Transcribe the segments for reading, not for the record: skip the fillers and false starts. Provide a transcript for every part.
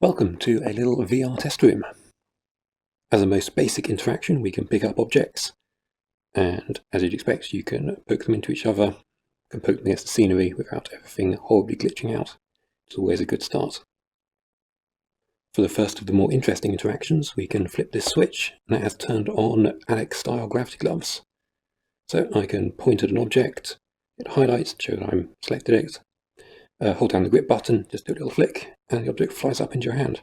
Welcome to a little VR test room. As a most basic interaction, we can pick up objects, and as you'd expect, you can poke them into each other, you can poke them against the scenery without everything horribly glitching out. It's always a good start. For the first of the more interesting interactions, we can flip this switch, and that has turned on Alex-style gravity gloves. So I can point at an object, it highlights to show that I'm selected it, hold down the grip button, just do a little flick, and the object flies up into your hand.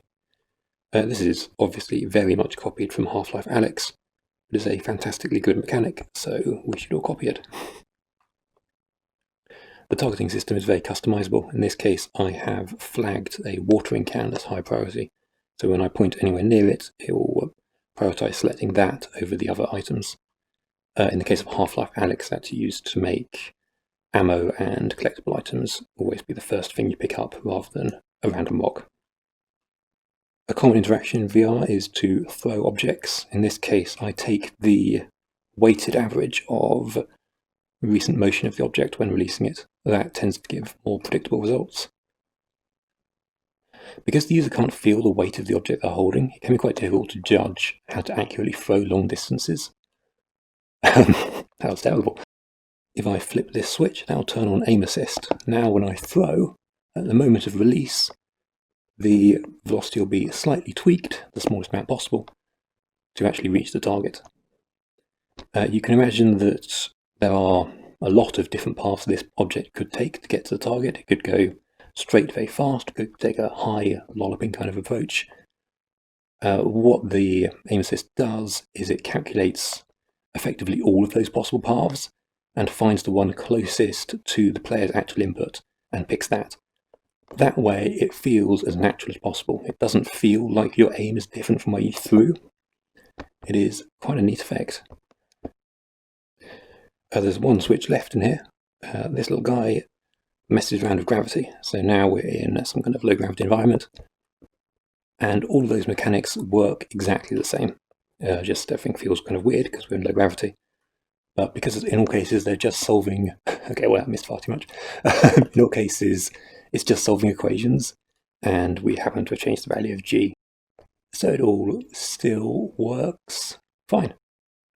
This is obviously very much copied from Half-Life Alyx. It is a fantastically good mechanic, so we should all copy it. The targeting system is very customizable. In this case, I have flagged a watering can as high priority, so when I point anywhere near it, it will prioritize selecting that over the other items. In the case of Half-Life Alyx, that's used to make ammo and collectible items always be the first thing you pick up rather than a random rock. A common interaction in VR is to throw objects. In this case, I take the weighted average of recent motion of the object when releasing it. That tends to give more predictable results. Because the user can't feel the weight of the object they're holding, it can be quite difficult to judge how to accurately throw long distances. That was terrible. If I flip this switch, that'll turn on aim assist. Now when I throw, at the moment of release, the velocity will be slightly tweaked, the smallest amount possible, to actually reach the target. You can imagine that there are a lot of different paths this object could take to get to the target. It could go straight very fast, it could take a high lolloping kind of approach. What the aim assist does is it calculates effectively all of those possible paths and finds the one closest to the player's actual input and picks that. That way it feels as natural as possible. It doesn't feel like your aim is different from where you threw. It is quite a neat effect. There's one switch left in here. This little guy messes around with gravity. So now we're in some kind of low gravity environment. And all of those mechanics work exactly the same. Just everything feels kind of weird because we're in low gravity. But because in all cases they're just solving... Okay, well, I missed far too much. In all cases, it's just solving equations, and we happen to have changed the value of g. So it all still works fine.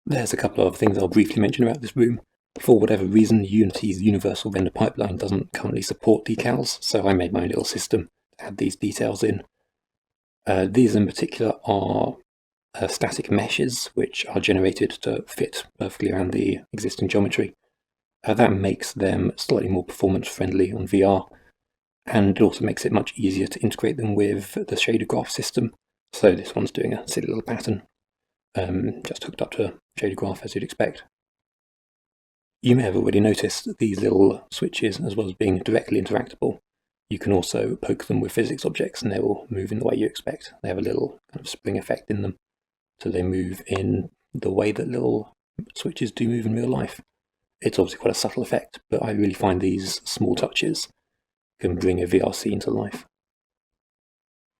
There's a couple of other things I'll briefly mention about this room. For whatever reason, Unity's universal render pipeline doesn't currently support decals, so I made my own little system to add these details in. These in particular are static meshes, which are generated to fit perfectly around the existing geometry. That makes them slightly more performance-friendly on VR, and it also makes it much easier to integrate them with the shader graph system. So this one's doing a silly little pattern, just hooked up to a shader graph as you'd expect. You may have already noticed these little switches, as well as being directly interactable. You can also poke them with physics objects and they will move in the way you expect. They have a little kind of spring effect in them, so they move in the way that little switches do move in real life. It's obviously quite a subtle effect, but I really find these small touches can bring a VR scene to life.